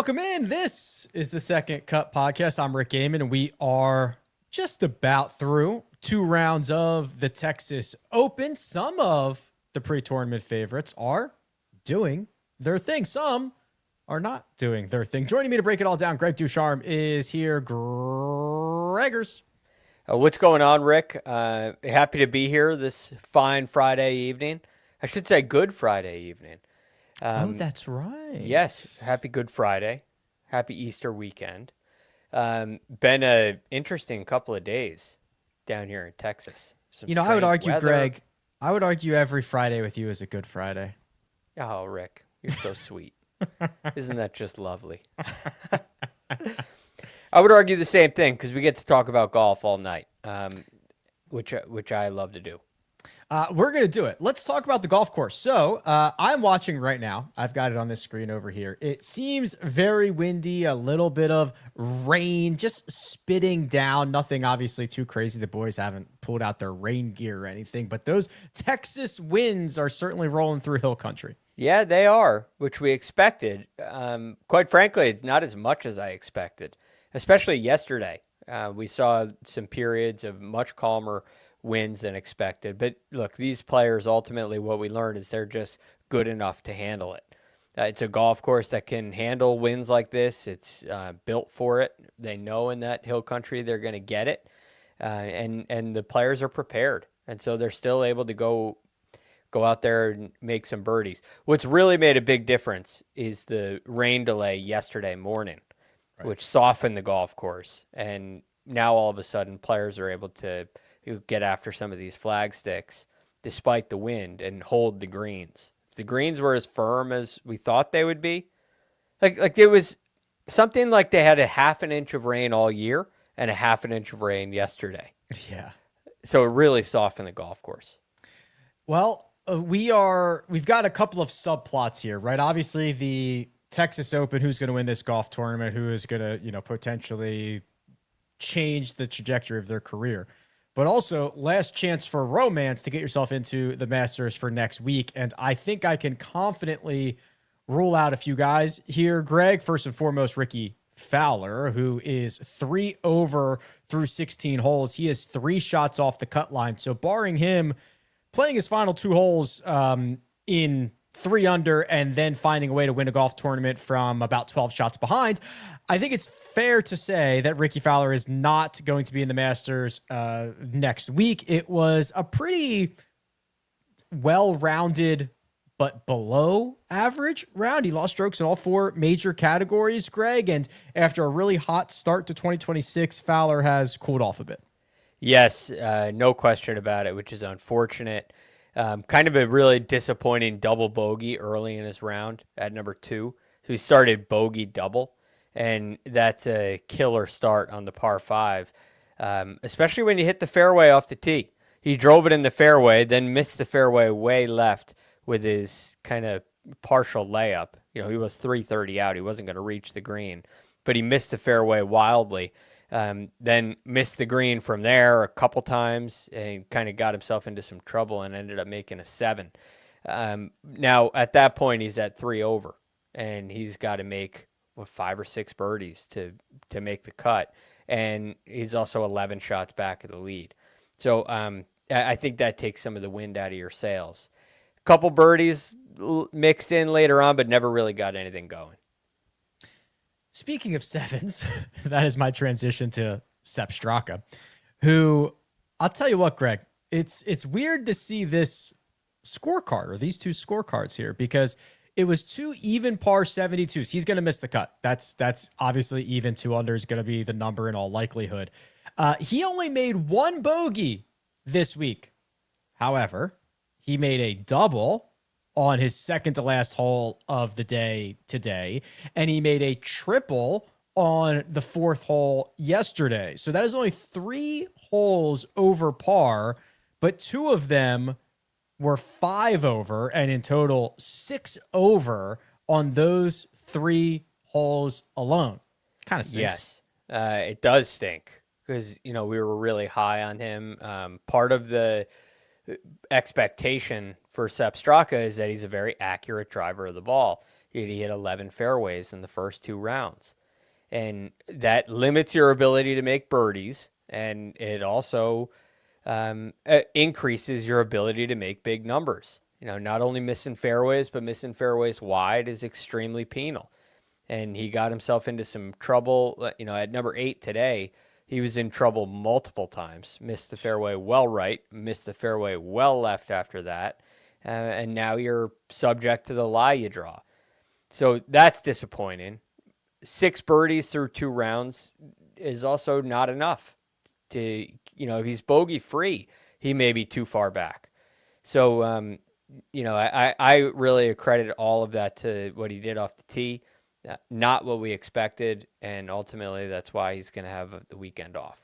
Welcome in. This is the Second Cut Podcast. I'm Rick Gehman, and we are just about through 2 rounds of the Texas Open. Some of the pre-tournament favorites are doing their thing. Some are not doing their thing. Joining me to break it all down, Greg DuCharme is here. Gregors. What's going on, Rick? Happy to be here this fine Friday evening. I should say good Friday evening. That's right. Yes. Happy Good Friday. Happy Easter weekend. Been an interesting couple of days down here in Texas. I would argue, weather. Greg, I would argue every Friday with you is a good Friday. Oh, Rick, you're so sweet. Isn't that just lovely? I would argue the same thing because we get to talk about golf all night, which I love to do. We're going to do it. Let's talk about the golf course. So I'm watching right now. I've got it on this screen over here. It seems very windy, a little bit of rain, just spitting down. Nothing obviously too crazy. The boys haven't pulled out their rain gear or anything, but those Texas winds are certainly rolling through hill country. Yeah, they are, which we expected. Quite frankly, it's not as much as I expected, especially yesterday. We saw some periods of much calmer winds than expected. But look, these players, ultimately what we learned is they're just good enough to handle it. It's a golf course that can handle winds like this. It's built for it. They know in that hill country they're going to get it. And the players are prepared. And so they're still able to go out there and make some birdies. What's really made a big difference is the rain delay yesterday morning, right, which softened the golf course. And now all of a sudden players are able to get after some of these flag sticks despite the wind and hold the greens. If the greens were as firm as we thought they would be, like it was something like they had a half an inch of rain all year and a half an inch of rain yesterday. Yeah. So it really softened the golf course. Well, we've got a couple of subplots here, right? Obviously the Texas Open, who's going to win this golf tournament, who is going to, potentially change the trajectory of their career. But also, last chance for romance to get yourself into the Masters for next week. And I think I can confidently rule out a few guys here, Greg. First and foremost, Ricky Fowler, who is 3 over through 16 holes. He has 3 shots off the cut line. So barring him playing his final 2 holes in 3 under and then finding a way to win a golf tournament from about 12 shots behind, I think it's fair to say that Ricky Fowler is not going to be in the Masters next week. It was a pretty well-rounded but below average round. He lost strokes in all 4 major categories, Greg, and after a really hot start to 2026, Fowler has cooled off a bit. Yes, no question about it, which is unfortunate. Kind of a really disappointing double bogey early in his round at number 2. So he started bogey double, and that's a killer start on the par 5, especially when you hit the fairway off the tee. He drove it in the fairway, then missed the fairway way left with his kind of partial layup. He was 330 out. He wasn't going to reach the green, but he missed the fairway wildly. Then missed the green from there a couple times and kind of got himself into some trouble and ended up making a 7. Now, at that point, he's at 3 over, and he's got to make 5 or 6 birdies to make the cut. And he's also 11 shots back of the lead. So I think that takes some of the wind out of your sails. A couple birdies mixed in later on, but never really got anything going. Speaking of 7s, that is my transition to Sepp Straka, who, I'll tell you what, Greg, it's weird to see this scorecard or these 2 scorecards here because it was 2 even par 72s. He's going to miss the cut. That's obviously even 2 under is going to be the number in all likelihood. He only made 1 bogey this week. However, he made a double on his second to last hole of the day today, and he made a triple on the 4th hole yesterday. So that is only 3 holes over par, but 2 of them were 5 over, and in total 6 over on those 3 holes alone. Kind of stinks. Yes, it does stink because, we were really high on him. Part of the expectation for Sepp Straka is that he's a very accurate driver of the ball. He hit 11 fairways in the first 2 rounds. And that limits your ability to make birdies. And it also increases your ability to make big numbers. Not only missing fairways, but missing fairways wide is extremely penal. And he got himself into some trouble. At number 8 today, he was in trouble multiple times. Missed the fairway well right, missed the fairway well left after that. And now you're subject to the lie you draw. So that's disappointing. 6 birdies through 2 rounds is also not enough to, if he's bogey free, he may be too far back. So, I really accredit all of that to what he did off the tee. Not what we expected, and ultimately that's why he's going to have the weekend off.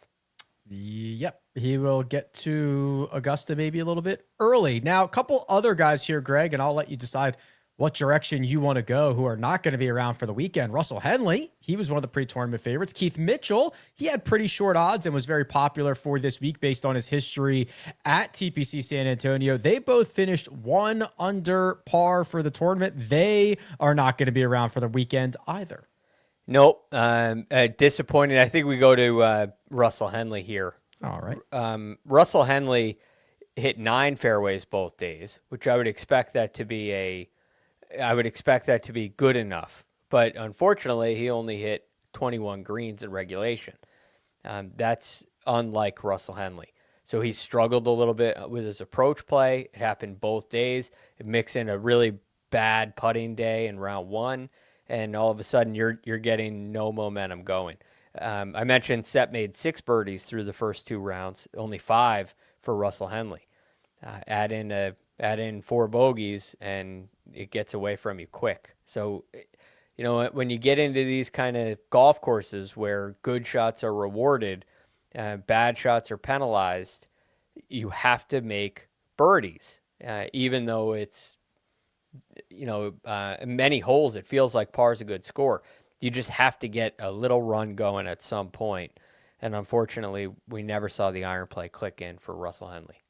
Yep, he will get to Augusta maybe a little bit early. Now, a couple other guys here, Greg, and I'll let you decide what direction you want to go, who are not going to be around for the weekend. Russell Henley, he was one of the pre-tournament favorites. Keith Mitchell, he had pretty short odds and was very popular for this week based on his history at TPC San Antonio. They both finished 1 under par for the tournament. They are not going to be around for the weekend either. Nope. Disappointing. I think we go to Russell Henley here. All right. Russell Henley hit 9 fairways both days, which I would expect that to be good enough. But unfortunately, he only hit 21 greens in regulation. That's unlike Russell Henley. So he struggled a little bit with his approach play. It happened both days. It mixed in a really bad putting day in round 1, and all of a sudden you're getting no momentum going. I mentioned Sepp made 6 birdies through the first 2 rounds, only 5 for Russell Henley. Add in 4 bogeys, and it gets away from you quick. So, when you get into these kind of golf courses where good shots are rewarded, bad shots are penalized, you have to make birdies, even though it's, many holes, it feels like par is a good score. You just have to get a little run going at some point. And unfortunately, we never saw the iron play click in for Russell Henley.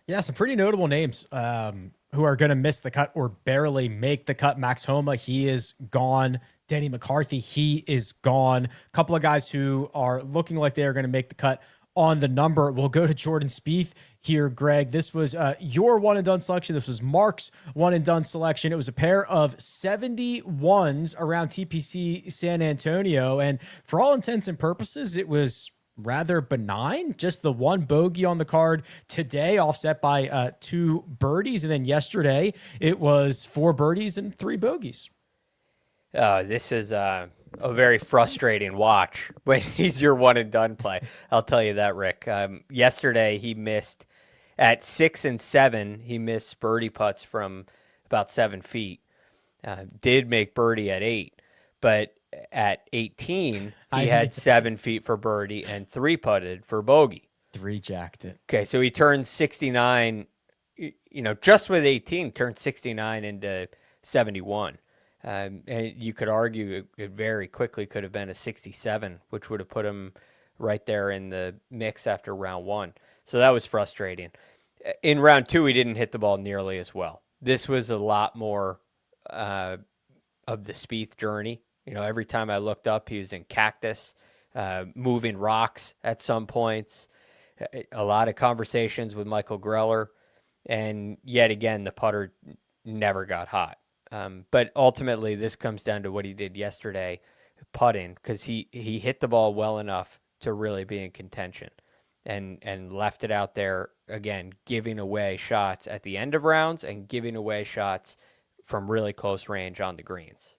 Yeah, some pretty notable names who are going to miss the cut or barely make the cut. Max Homa, he is gone. Denny McCarthy, he is gone. A couple of guys who are looking like they are going to make the cut on the number. We'll go to Jordan Spieth here, Greg. This was your one and done selection. This was Mark's one and done selection. It was a pair of 71s around TPC San Antonio. And for all intents and purposes, it was rather benign. Just the 1 bogey on the card today, offset by 2 birdies. And then yesterday, it was 4 birdies and 3 bogeys. This is a very frustrating watch when he's your one and done play. I'll tell you that, Rick. Yesterday, he missed at 6 and 7. He missed birdie putts from about 7 feet. Did make birdie at 8, but at 18, he had 7 feet for birdie and 3 putted for bogey. 3 jacked it. Okay, so he turned 69, just with 18, turned 69 into 71. And you could argue it very quickly could have been a 67, which would have put him right there in the mix after round 1. So that was frustrating. In round 2, he didn't hit the ball nearly as well. This was a lot more of the Spieth journey. Every time I looked up, he was in cactus, moving rocks at some points, a lot of conversations with Michael Greller, and yet again, the putter never got hot. But ultimately, this comes down to what he did yesterday, putting, because he hit the ball well enough to really be in contention, and left it out there, again, giving away shots at the end of rounds and giving away shots from really close range on the greens.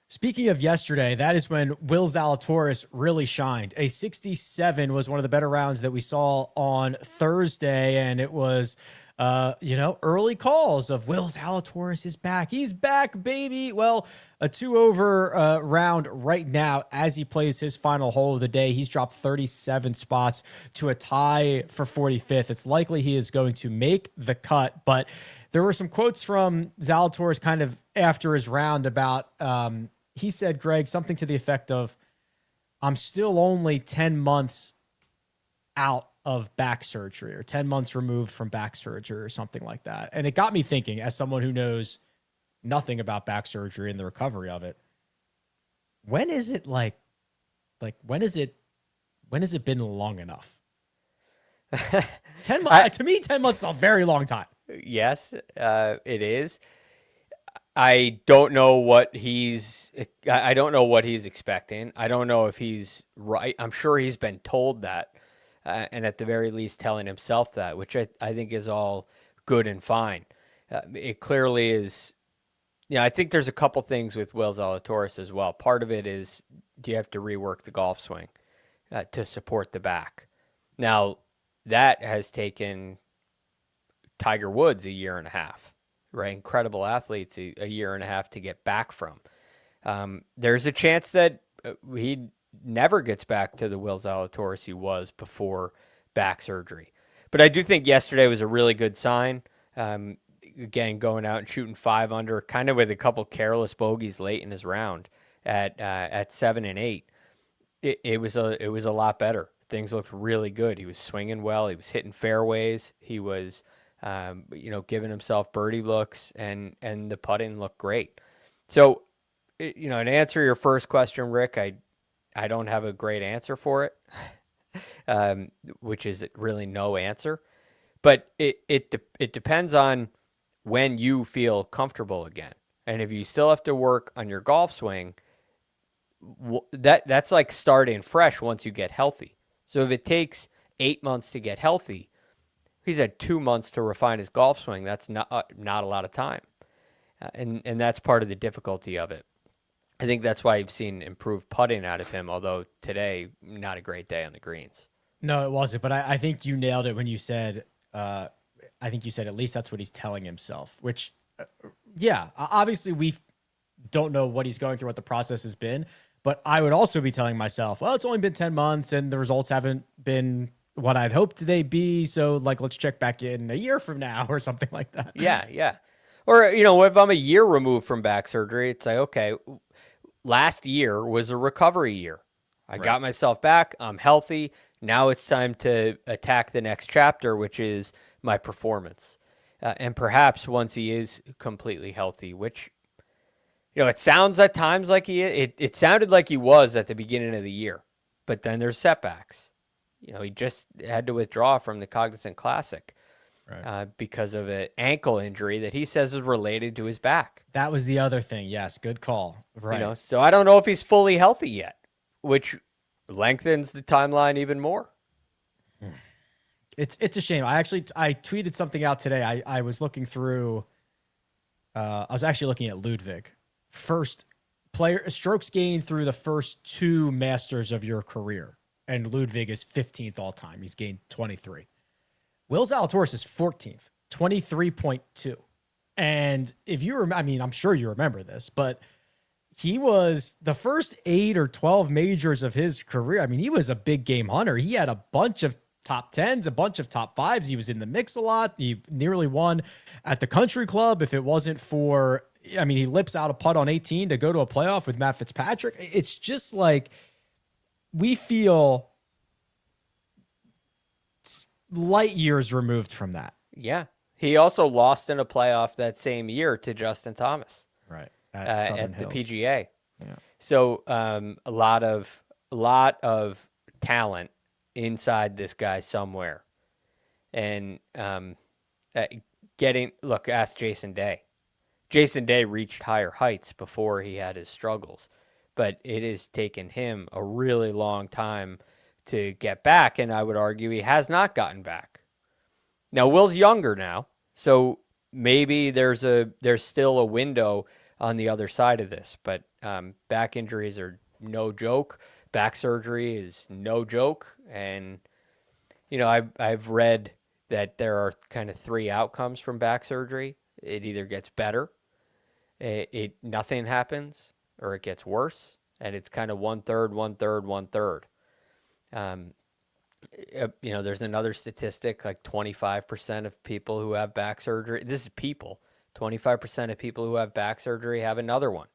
Speaking of yesterday, that is when Will Zalatoris really shined. A 67 was one of the better rounds that we saw on Thursday, and it was, early calls of Will Zalatoris is back. He's back, baby. Well, a 2-over round right now as he plays his final hole of the day. He's dropped 37 spots to a tie for 45th. It's likely he is going to make the cut, but there were some quotes from Zalatoris kind of after his round about, he said, Greg, something to the effect of, I'm still only 10 months out of back surgery, or 10 months removed from back surgery, or something like that. And it got me thinking, as someone who knows nothing about back surgery and the recovery of it. When is it when is it been long enough? 10 months, to me, 10 months is a very long time. Yes, it is. I don't know what he's expecting. I don't know if he's right. I'm sure he's been told that, and at the very least telling himself that, which I think is all good and fine. It clearly is. I think there's a couple things with Will Zalatoris as well. Part of it is, do you have to rework the golf swing to support the back? Now, that has taken Tiger Woods a year and a half, right? Incredible athletes a year and a half to get back from. There's a chance that he never gets back to the Will Zalatoris he was before back surgery. But I do think yesterday was a really good sign. Again, going out and shooting 5 under, kind of with a couple careless bogeys late in his round at 7 and 8. It was a lot better. Things looked really good. He was swinging well. He was hitting fairways. He was, giving himself birdie looks, and the putting looked great. So, to answer your first question, Rick, I don't have a great answer for it, which is really no answer. But it depends on when you feel comfortable again. And if you still have to work on your golf swing, that's like starting fresh once you get healthy. So if it takes 8 months to get healthy, he's had 2 months to refine his golf swing. That's not a lot of time. And that's part of the difficulty of it. I think that's why you've seen improved putting out of him, although today, not a great day on the greens. No, it wasn't. But I think you nailed it when you said, I think you said at least that's what he's telling himself, which, obviously we don't know what he's going through, what the process has been. But I would also be telling myself, well, it's only been 10 months and the results haven't been what I'd hoped they'd be. So, let's check back in a year from now or something like that. Yeah. Or, if I'm a year removed from back surgery, it's like, okay, last year was a recovery year. I got myself back. I'm healthy. Now it's time to attack the next chapter, which is my performance. And perhaps once he is completely healthy, which, it sounds at times like it sounded like he was at the beginning of the year, but then there's setbacks. He just had to withdraw from the Cognizant Classic because of an ankle injury that he says is related to his back. That was the other thing. Yes, good call. Right. So I don't know if he's fully healthy yet, which lengthens the timeline even more. It's a shame. I tweeted something out today. I was looking through. I was actually looking at Ludwig. First player strokes gained through the first 2 Masters of your career, and Ludwig is 15th all time. He's gained 23. Will Zalatoris is 14th, 23.2. And if you remember, I'm sure you remember this, but he was the first 8 or 12 majors of his career. He was a big game hunter. He had a bunch of top 10s, a bunch of top 5s. He was in the mix a lot. He nearly won at the Country Club. If it wasn't for, he lips out a putt on 18 to go to a playoff with Matt Fitzpatrick. It's just like we feel light years removed from that. Yeah. He also lost in a playoff that same year to Justin Thomas. Right. At the PGA. Yeah. So a lot of talent inside this guy somewhere. And ask Jason Day. Jason Day reached higher heights before he had his struggles, but it has taken him a really long time to get back, and I would argue he has not gotten back. Now, Will's younger now, so maybe there's still a window on the other side of this, but back injuries are no joke. Back surgery is no joke, and I've read that there are kind of 3 outcomes from back surgery. It either gets better, nothing happens, or it gets worse, and it's kind of 1/3, 1/3, 1/3. There's another statistic, like 25% of people who have back surgery. This is people. 25% of people who have back surgery have another one.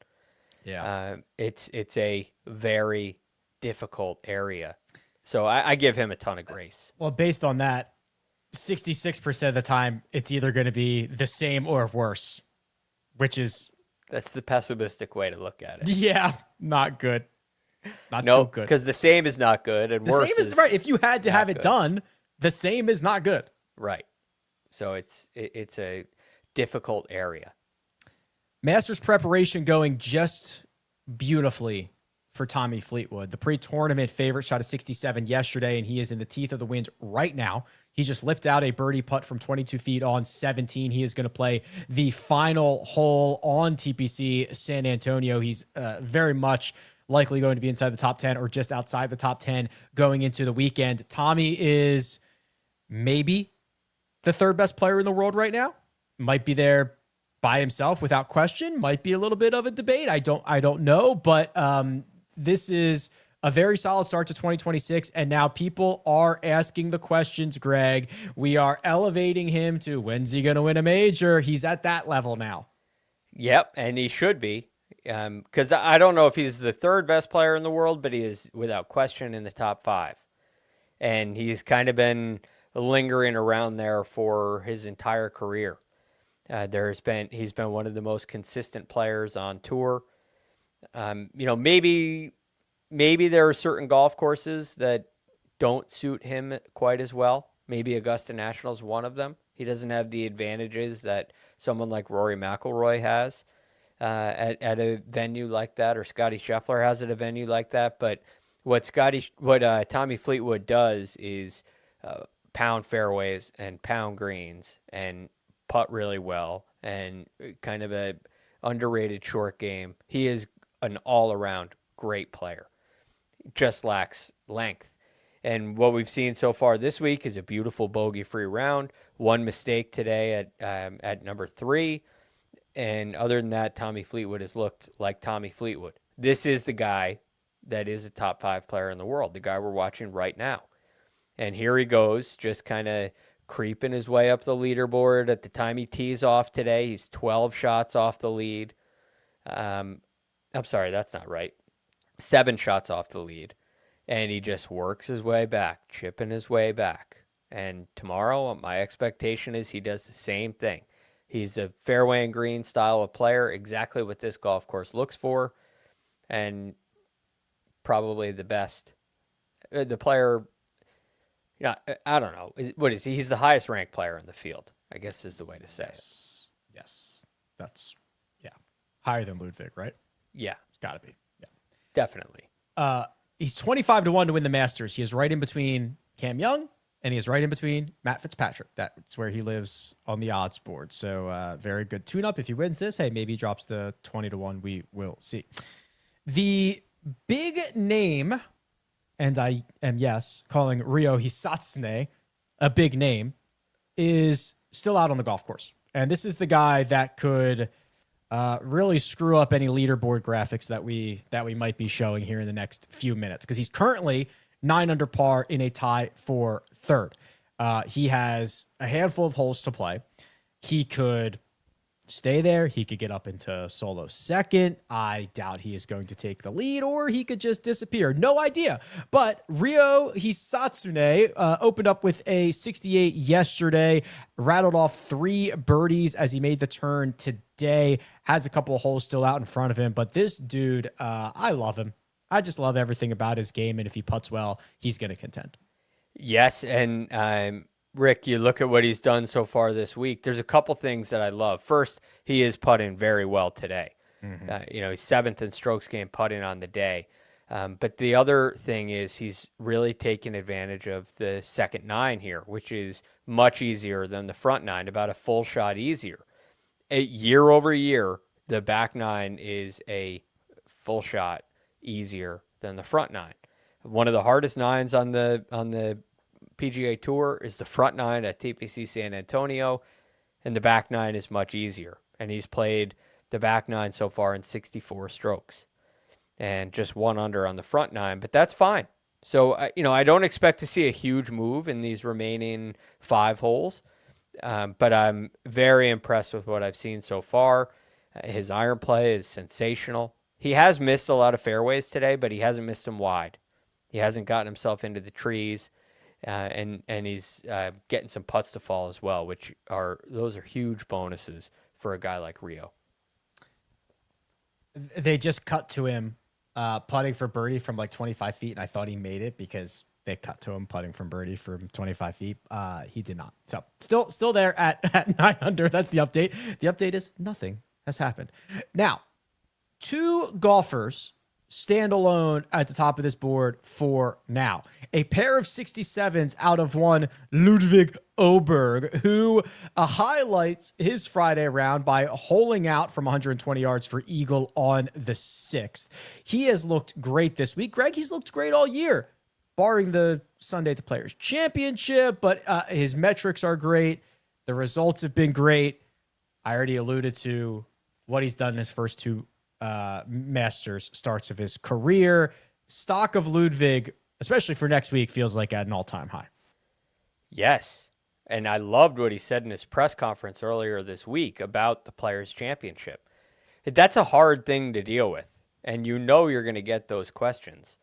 Yeah. It's a very difficult area. So I give him a ton of grace. Well, based on that, 66% of the time, it's either going to be the same or worse, which is That's the pessimistic way to look at it. Yeah, not good. Not No, so good. because the same is not good, and The worse same is right. If you had to have it good. done, the same is not good. Right. So it's a difficult area. Masters preparation going just beautifully for Tommy Fleetwood. The pre-tournament favorite shot a 67 yesterday, and he is in the teeth of the wind right now. He just lipped out a birdie putt from 22 feet on 17. He is going to play the final hole on TPC San Antonio. He's very much likely going to be inside the top 10 or just outside the top 10 going into the weekend. Tommy is maybe the third best player in the world right now. Might be there by himself without question. Might be a little bit of a debate. I don't know, but this is a very solid start to 2026. And now people are asking the questions, Greg. We are elevating him to when's he going to win a major? He's at that level now. Yep, and he should be. Because I don't know if he's the third best player in the world, but he is without question in the top 5. And he's kind of been lingering around there for his entire career. He's been one of the most consistent players on tour. Maybe there are certain golf courses that don't suit him quite as well. Maybe Augusta National is one of them. He doesn't have the advantages that someone like Rory McIlroy has at a venue like that, or Scottie Scheffler has at a venue like that. But what Tommy Fleetwood does is pound fairways and pound greens and putt really well, and kind of a underrated short game. He is an all-around great player. Just lacks length. And what we've seen so far this week is a beautiful bogey-free round. One mistake today at number 3. And other than that, Tommy Fleetwood has looked like Tommy Fleetwood. This is the guy that is a top 5 player in the world, the guy we're watching right now. And here he goes, just kind of creeping his way up the leaderboard. At the time he tees off today, he's 12 shots off the lead. I'm sorry, that's not right. 7 shots off the lead. And he just works his way back, chipping his way back. And tomorrow, my expectation is he does the same thing. He's a fairway and green style of player, exactly what this golf course looks for, and probably the best. The player, I don't know. What is he? He's the highest ranked player in the field, I guess is the way to say it. Yes. That's, higher than Ludwig, right? Yeah. It's got to be. Yeah. Definitely. He's 25-1 to win the Masters. He is right in between Cam Young, and he is right in between Matt Fitzpatrick. That's where he lives on the odds board. So very good tune-up. If he wins this, hey, maybe he drops to 20-1. We will see. The big name, and I am, calling Ryo Hisatsune a big name, is still out on the golf course. And this is the guy that could really screw up any leaderboard graphics that we might be showing here in the next few minutes, because he's currently 9 under par in a tie for third. He has a handful of holes to play. He could stay there. He could get up into solo second. I doubt he is going to take the lead, or he could just disappear. No idea. But Ryo Hisatsune opened up with a 68 yesterday, rattled off 3 birdies as he made the turn today, has a couple of holes still out in front of him. But this dude, I love him. I just love everything about his game, and if he putts well, he's going to contend. Yes, and Rick, you look at what he's done so far this week. There's a couple things that I love. First, he is putting very well today. Mm-hmm. He's 7th in strokes gained putting on the day. But the other thing is he's really taking advantage of the second 9 here, which is much easier than the front 9, about a full shot easier. Year over year, the back 9 is a full shot easier than the front 9. One of the hardest 9s on the PGA Tour is the front 9 at TPC San Antonio, and the back 9 is much easier. And he's played the back 9 so far in 64 strokes, and just 1 under on the front 9, but that's fine. So, I don't expect to see a huge move in these remaining 5 holes, but I'm very impressed with what I've seen so far. His iron play is sensational. He has missed a lot of fairways today, but he hasn't missed them wide. He hasn't gotten himself into the trees, and he's getting some putts to fall as well, those are huge bonuses for a guy like Ryo. They just cut to him putting for birdie from like 25 feet, and I thought he made it because they cut to him putting from birdie from 25 feet. He did not. So still there at 9 under. That's the update. The update is nothing has happened. Now, 2 golfers stand alone at the top of this board for now. A pair of 67s out of one, Ludwig Oberg, who highlights his Friday round by holing out from 120 yards for eagle on the 6th. He has looked great this week. Greg, he's looked great all year, barring the Sunday at the Players Championship, but his metrics are great. The results have been great. I already alluded to what he's done in his first 2 Masters starts of his career. Stock of Ludwig, especially for next week, feels like at an all-time high. Yes. And I loved what he said in his press conference earlier this week about the Players Championship. That's a hard thing to deal with, and you know you're going to get those questions.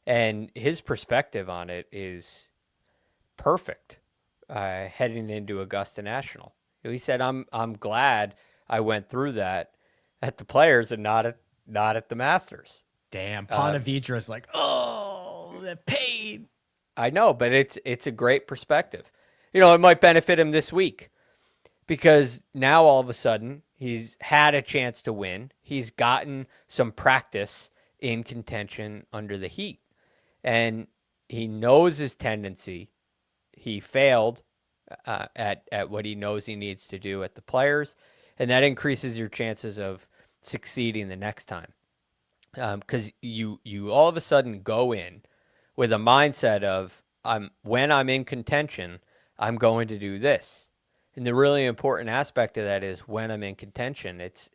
And his perspective on it is perfect heading into Augusta National. He said, I'm glad I went through that at the Players and not at the Masters. Damn, Pontevedra's like, oh, the pain. I know, but it's a great perspective. You know, it might benefit him this week because now all of a sudden he's had a chance to win. He's gotten some practice in contention under the heat, and he knows his tendency. He failed at what he knows he needs to do at the Players, and that increases your chances of succeeding the next time. Because you all of a sudden go in with a mindset of when I'm in contention, I'm going to do this. And the really important aspect of that is when I'm in contention, it's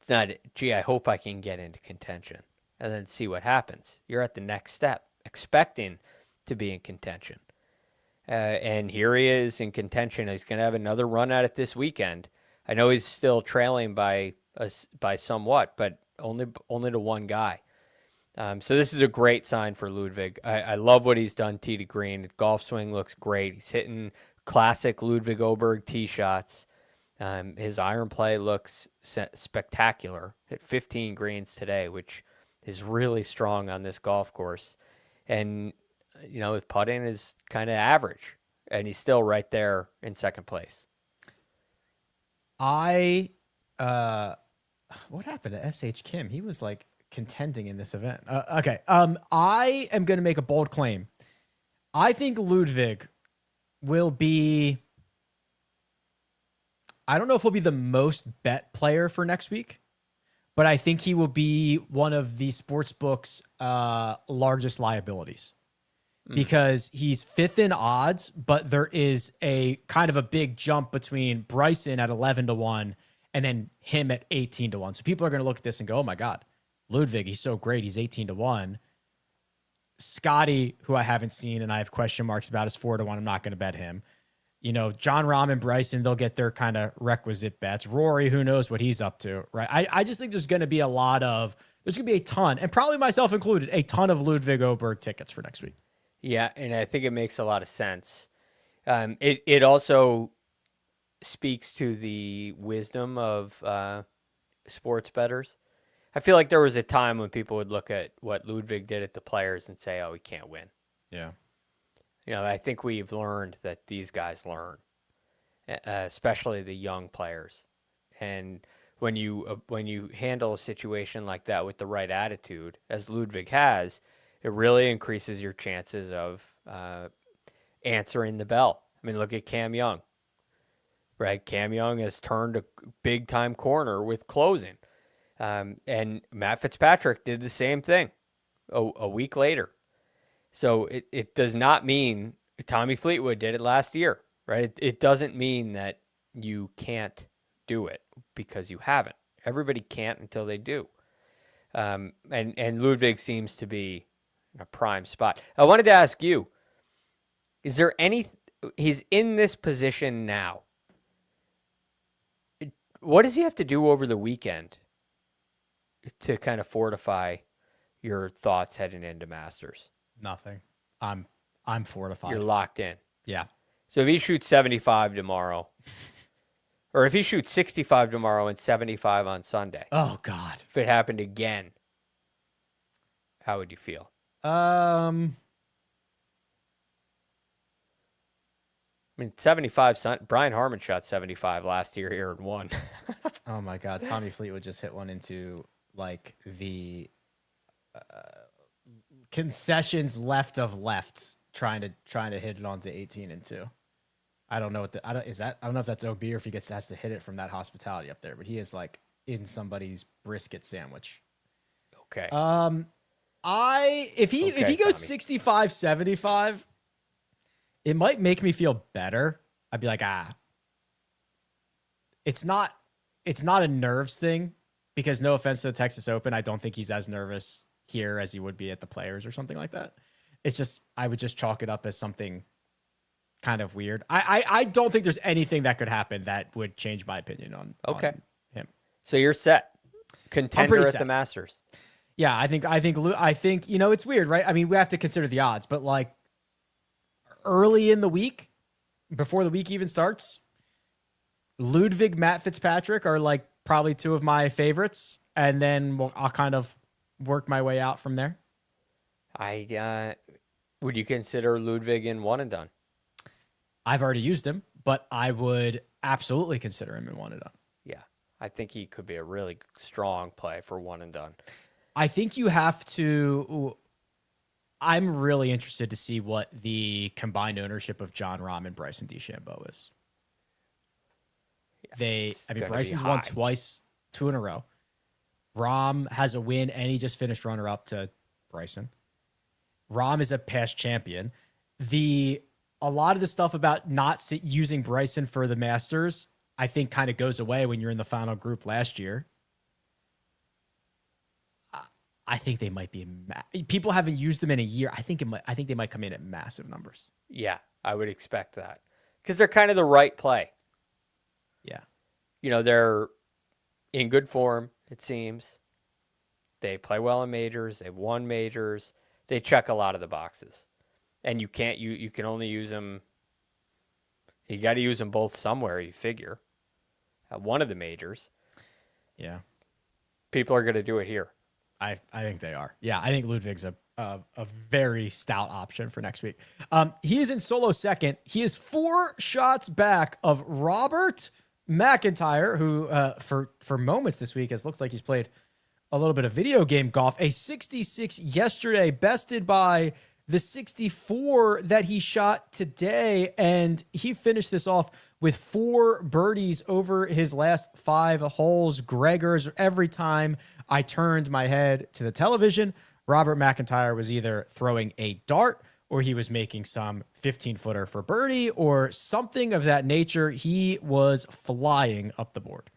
not, gee, I hope I can get into contention and then see what happens. You're at the next step, expecting to be in contention. And here he is in contention. He's going to have another run at it this weekend. I know he's still trailing by somewhat, but only to one guy. So this is a great sign for Ludwig. I love what he's done tee to green. Golf swing looks great. He's hitting classic Ludwig Oberg tee shots. His iron play looks spectacular. Hit 15 greens today, which is really strong on this golf course. And, you know, his putting is kind of average, and he's still right there in second place. What happened to S.H. Kim? He was like contending in this event. Okay. I am going to make a bold claim. I think Ludwig will be, I don't know if he'll be the most bet player for next week, but I think he will be one of the sportsbook's largest liabilities because he's 5th in odds, but there is a kind of a big jump between Bryson at 11-1 and then him at 18-1. So people are going to look at this and go, oh my God, Ludwig, he's so great. He's 18-1. Scotty, who I haven't seen and I have question marks about, is 4-1. I'm not going to bet him. You know, John Rahm and Bryson, they'll get their kind of requisite bets. Rory, who knows what he's up to, right? I just think there's going to be there's going to be a ton, and probably myself included, a ton of Ludwig Oberg tickets for next week. Yeah, and I think it makes a lot of sense. It also speaks to the wisdom of sports bettors. I feel like there was a time when people would look at what Ludwig did at the Players and say, oh, he can't win. Yeah. You know, I think we've learned that these guys learn, especially the young players. And when you handle a situation like that with the right attitude, as Ludwig has, it really increases your chances of answering the bell. I mean, look at Cam Young, right? Cam Young has turned a big-time corner with closing. And Matt Fitzpatrick did the same thing a week later. So it does not mean Tommy Fleetwood did it last year, right? It doesn't mean that you can't do it because you haven't. Everybody can't until they do. And Ludwig seems to be in a prime spot. I wanted to ask you, is there he's in this position now. What does he have to do over the weekend to kind of fortify your thoughts heading into Masters? Nothing. I'm fortified. You're locked in. Yeah. So if he shoots 75 tomorrow, Or if he shoots 65 tomorrow and 75 on Sunday, Oh God. if it happened again, how would you feel? I mean, 75. Brian Harmon shot 75 last year here and won. Oh my God. Tommy Fleetwood just hit one into like the concessions left of left, trying to hit it onto 18 and 2. I don't know what I don't know if that's OB or if has to hit it from that hospitality up there, but he is like in somebody's brisket sandwich. Okay. If he goes Tommy. 65, 75, it might make me feel better. I'd be like, it's not a nerves thing, because no offense to the Texas Open, I don't think he's as nervous here as he would be at the Players or something like that. It's just, I would just chalk it up as something kind of weird. I don't think there's anything that could happen that would change my opinion on him. So you're set. Contender at set. the Masters. Yeah, I think it's weird, right? I mean, we have to consider the odds, but like early in the week, before the week even starts, Ludwig, Matt Fitzpatrick are like probably two of my favorites, and then I'll kind of work my way out from there. Would you consider Ludwig in one and done? I've already used him, but I would absolutely consider him in one and done. Yeah, I think he could be a really strong play for one and done. I think you have to. I'm really interested to see what the combined ownership of Jon Rahm and Bryson DeChambeau is. Yeah, Bryson's won twice, 2 in a row. Rahm has a win, and he just finished runner-up to Bryson. Rahm is a past champion. A lot of the stuff about not using Bryson for the Masters, I think, kind of goes away when you're in the final group last year. I think they might be. People haven't used them in a year. I think they might come in at massive numbers. Yeah, I would expect that, because they're kind of the right play. Yeah, they're in good form. It seems they play well in majors. They've won majors. They check a lot of the boxes, and you can only use them. You got to use them both somewhere. You figure at one of the majors. Yeah, people are going to do it here. I think they are. Yeah, I think Ludwig's a very stout option for next week. He is in solo second. He is 4 shots back of Robert McIntyre, who for moments this week has looked like he's played a little bit of video game golf. A 66 yesterday, bested by the 64 that he shot today, and he finished this off with 4 birdies over his last 5 holes. Gregor's. Every time I turned my head to the television, Robert McIntyre was either throwing a dart or he was making some 15-footer for birdie or something of that nature. He was flying up the board.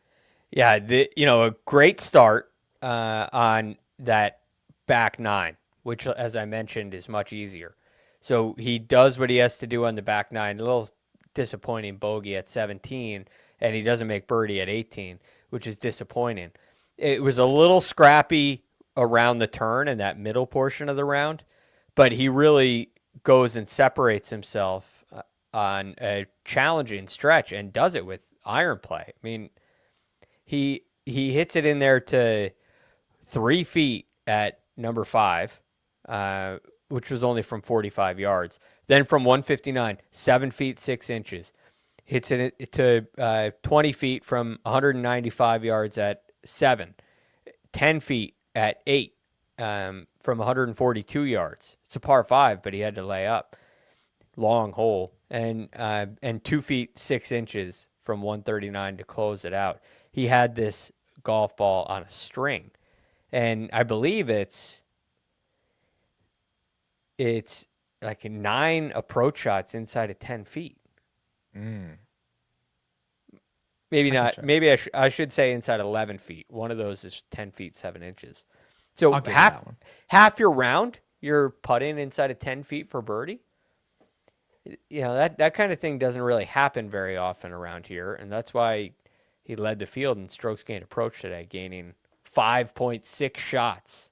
Yeah, a great start on that back 9, which, as I mentioned, is much easier. So he does what he has to do on the back 9. A little disappointing bogey at 17, and he doesn't make birdie at 18, which is disappointing. It was a little scrappy around the turn in that middle portion of the round, but he really goes and separates himself on a challenging stretch and does it with iron play. I mean, he hits it in there to 3 feet at number 5, which was only from 45 yards. Then from 159, 7 feet 6 inches, hits it to 20 feet from 195 yards at 7, 10 feet at 8 from 142 yards. It's a par 5, but he had to lay up. Long hole, and 2 feet 6 inches from 139 to close it out. He had this golf ball on a string, and I believe it's like 9 approach shots inside of 10 feet. Maybe not. Maybe I should say inside 11 feet. One of those is 10 feet 7 inches. So half your round, you're putting inside of 10 feet for birdie. That kind of thing doesn't really happen very often around here, and that's why he led the field in strokes gained approach today, gaining 5.6 shots.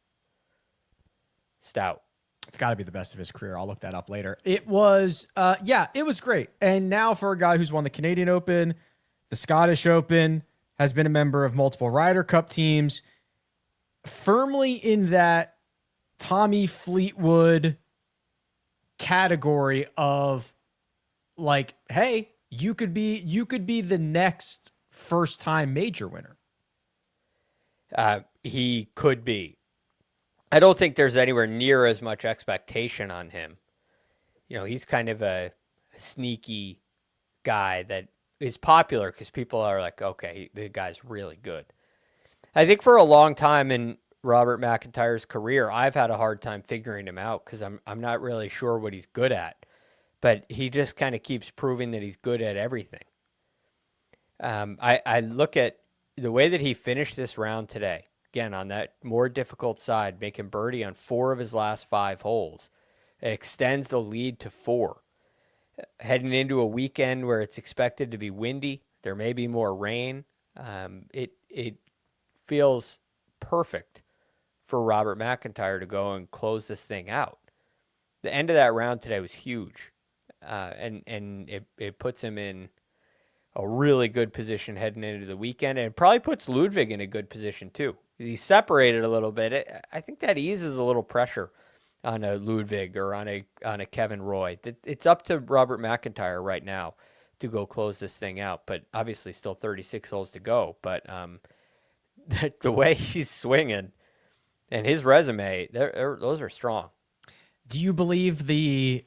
Stout. It's got to be the best of his career. I'll look that up later. It was, it was great. And now for a guy who's won the Canadian Open, the Scottish Open, has been a member of multiple Ryder Cup teams, firmly in that Tommy Fleetwood category of like, hey, you could be the next first time major winner. He could be. I don't think there's anywhere near as much expectation on him. You know, he's kind of a sneaky guy that is popular because people are like, okay, the guy's really good. I think for a long time in Robert McIntyre's career, I've had a hard time figuring him out because I'm not really sure what he's good at. But he just kind of keeps proving that he's good at everything. I look at the way that he finished this round today, again, on that more difficult side, making birdie on 4 of his last 5 holes. It extends the lead to 4. Heading into a weekend where it's expected to be windy, there may be more rain. It feels perfect for Robert McIntyre to go and close this thing out. The end of that round today was huge, and it puts him in a really good position heading into the weekend, and it probably puts Ludwig in a good position too. He's separated a little bit. I think that eases a little pressure on a Ludwig or on a Kevin Roy. It's up to Robert McIntyre right now to go close this thing out, but obviously still 36 holes to go. But the way he's swinging and his resume, those are strong. Do you believe the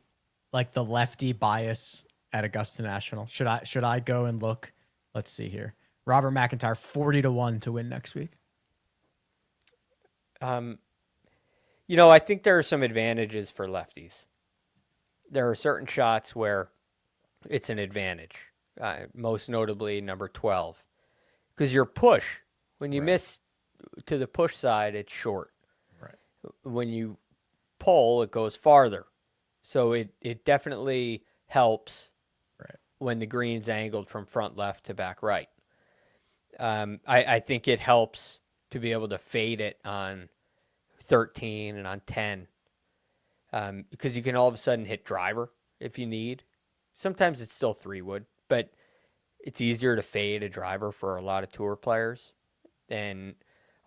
lefty bias at Augusta National? Should I go and look? Let's see here. Robert McIntyre 40-1 to win next week. You know, I think there are some advantages for lefties. There are certain shots where it's an advantage, most notably number 12. Because your push, when you miss to the push side, it's short. Right. When you pull, it goes farther. So it definitely helps when the green's angled from front left to back right. I think it helps to be able to fade it on 13 and on 10 because you can all of a sudden hit driver if you need. Sometimes it's still 3-wood, but it's easier to fade a driver for a lot of tour players. And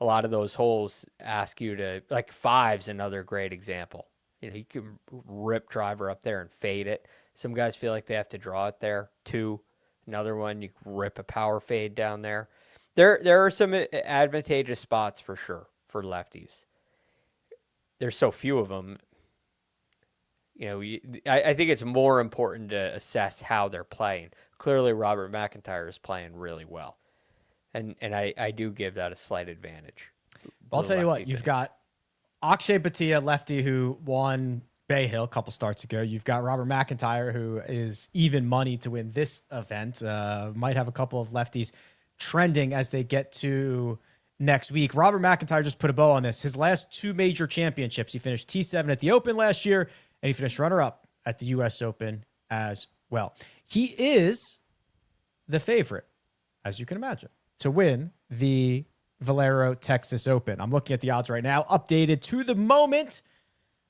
a lot of those holes ask you to, like 5's another great example. You know, you can rip driver up there and fade it. Some guys feel like they have to draw it there. 2, another one, you can rip a power fade down there. There are some advantageous spots for sure for lefties. There's so few of them. You know, I think it's more important to assess how they're playing. Clearly, Robert McIntyre is playing really well. And I do give that a slight advantage. I'll tell you what, you've got Akshay Bhatia, lefty, who won Bay Hill a couple starts ago. You've got Robert McIntyre, who is even money to win this event. Might have a couple of lefties trending as they get to next week. Robert McIntyre just put a bow on this. His last 2 major championships, he finished T7 at the Open last year, and he finished runner-up at the U.S. Open as well. He is the favorite, as you can imagine, to win the Valero Texas Open. I'm looking at the odds right now, updated to the moment.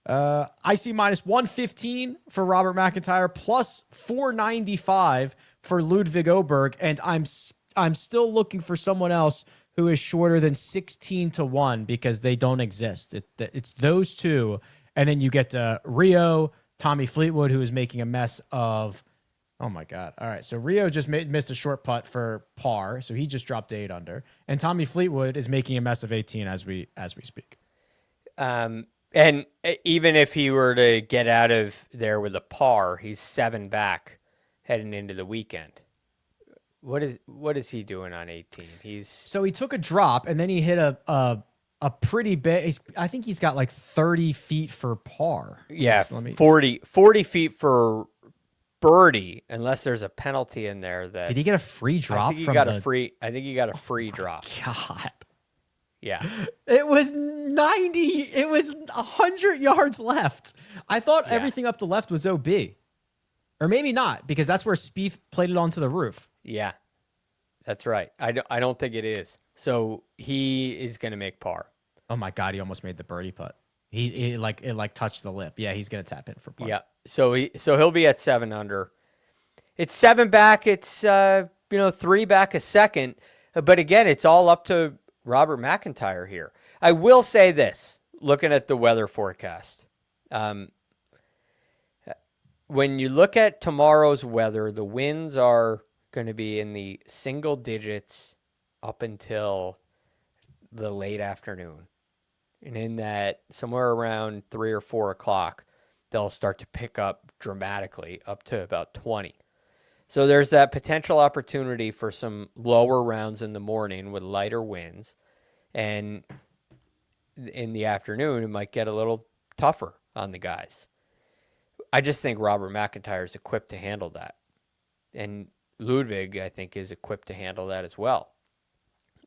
I see minus 115 for Robert McIntyre, plus 495 for Ludwig Åberg, and I'm still looking for someone else who is shorter than 16-1 because they don't exist. It's those two, and then you get Rio, Tommy Fleetwood, who is making a mess of. Oh my God! All right, so Rio just missed a short putt for par, so he just dropped 8 under, and Tommy Fleetwood is making a mess of 18 as we speak. And even if he were to get out of there with a par, he's 7 back heading into the weekend. What is he doing on 18? So he took a drop and then he hit a pretty big. I think he's got like 30 feet for par. Yeah, 40 feet for birdie, unless there's a penalty in there. Did he get a free drop? I think he got a free drop. God. Yeah. It was 90. It was 100 yards left. I thought everything up the left was OB. Or maybe not, because that's where Spieth played it onto the roof. Yeah, that's right. I don't think it is. So he is going to make par. Oh my God, he almost made the birdie putt. It touched the lip. Yeah, he's going to tap in for par. Yeah. So he'll be at 7 under. It's 7 back. It's 3 back a second. But again, it's all up to Robert McIntyre here. I will say this, looking at the weather forecast. When you look at tomorrow's weather, the winds are going to be in the single digits up until the late afternoon. And in that, somewhere around 3 or 4 o'clock, they'll start to pick up dramatically up to about 20. So there's that potential opportunity for some lower rounds in the morning with lighter winds. And in the afternoon, it might get a little tougher on the guys. I just think Robert McIntyre is equipped to handle that. And Ludwig, I think, is equipped to handle that as well.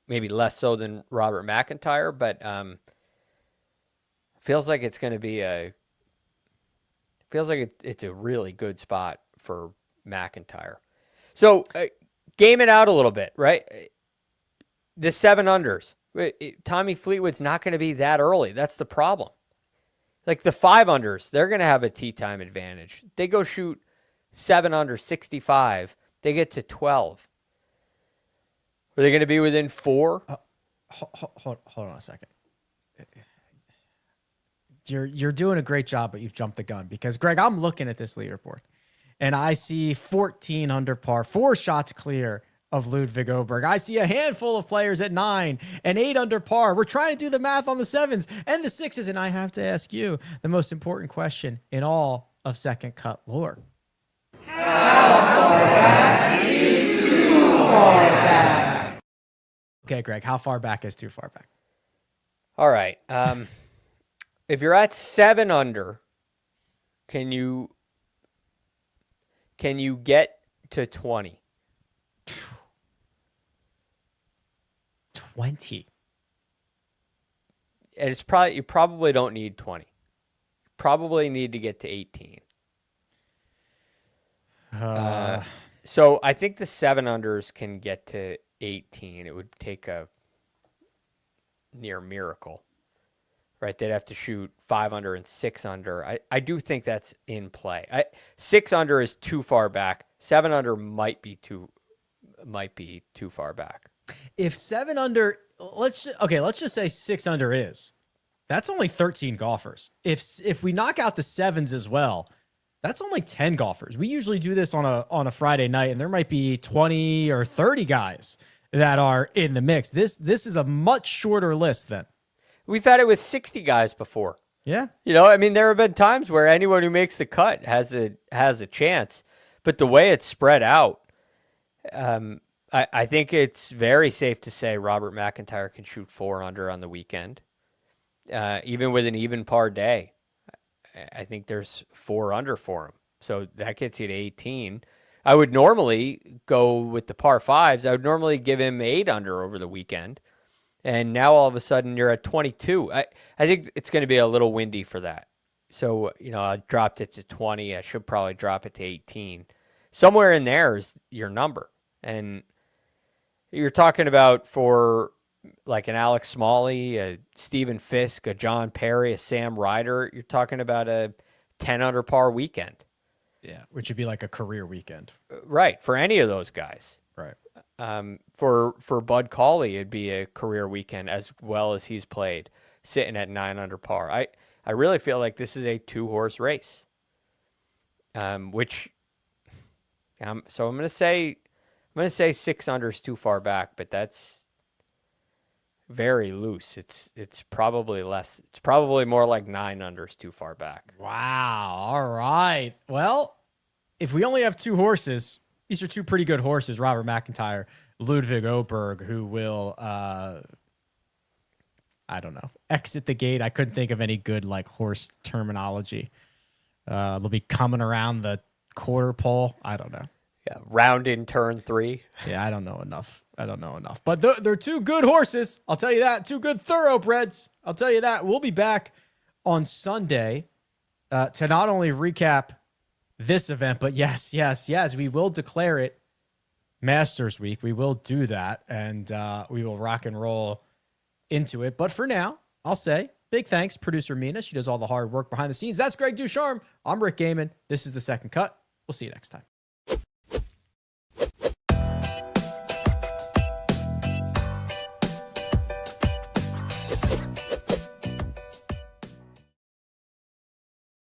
Maybe less so than Robert McIntyre, but feels like it's going to be it's a really good spot for McIntyre. So game it out a little bit, right? The 7 unders. Tommy Fleetwood's not going to be that early. That's the problem. Like the 5 unders, they're going to have a tee time advantage. They go shoot 7 under 65. They get to 12. Are they going to be within 4? Hold on a second. You're doing a great job, but you've jumped the gun because, Greg, I'm looking at this leaderboard, and I see 14 under par, 4 shots clear of Ludwig Åberg. I see a handful of players at 9 and 8 under par. We're trying to do the math on the 7s and the 6s, and I have to ask you the most important question in all of second cut lore. How far back is too far back? Okay, Greg, how far back is too far back? All right. If you're at 7 under, can you get to 20? 20. And it's probably, you probably don't need 20. You probably need to get to 18. So I think the 7 unders can get to 18. It would take a near miracle, right? They'd have to shoot 5 under and 6 under. I do think that's in play. 6 under is too far back. 7 under might be too far back. If 7 under, let's just say 6 under is. That's only 13 golfers. If we knock out the 7s as well, that's only 10 golfers. We usually do this on a Friday night, and there might be 20 or 30 guys that are in the mix. This is a much shorter list then. We've had it with 60 guys before. Yeah. I mean, there have been times where anyone who makes the cut has a chance, but the way it's spread out, I think it's very safe to say Robert McIntyre can shoot 4 under on the weekend, even with an even par day. I think there's 4 under for him. So that gets you to 18. I would normally go with the par 5s. I would normally give him 8 under over the weekend. And now all of a sudden you're at 22. I think it's going to be a little windy for that. So, I dropped it to 20. I should probably drop it to 18. Somewhere in there is your number. And you're talking about for like an Alex Smalley, a Stephen Fisk, a John Perry, a Sam Ryder, you're talking about a 10 under par weekend. Yeah, which would be like a career weekend. Right, for any of those guys. Right. For Bud Cauley, it'd be a career weekend as well as he's played, sitting at 9 under par. I really feel like this is a 2-horse race. So I'm going to say 6 under is too far back, but that's very loose. It's probably less. It's probably more like 9 under is too far back. Wow. All right. Well, if we only have 2 horses, these are 2 pretty good horses, Robert McIntyre, Ludwig Åberg, who will, I don't know, exit the gate. I couldn't think of any good horse terminology. They'll be coming around the quarter pole. I don't know. Yeah, round in turn 3. Yeah, I don't know enough. But they're 2 good horses. I'll tell you that. 2 good thoroughbreds. I'll tell you that. We'll be back on Sunday to not only recap this event, but yes, we will declare it Masters Week. We will do that, and we will rock and roll into it. But for now, I'll say big thanks, producer Mina. She does all the hard work behind the scenes. That's Greg DuCharme. I'm Rick Gehman. This is The Second Cut. We'll see you next time. Bye.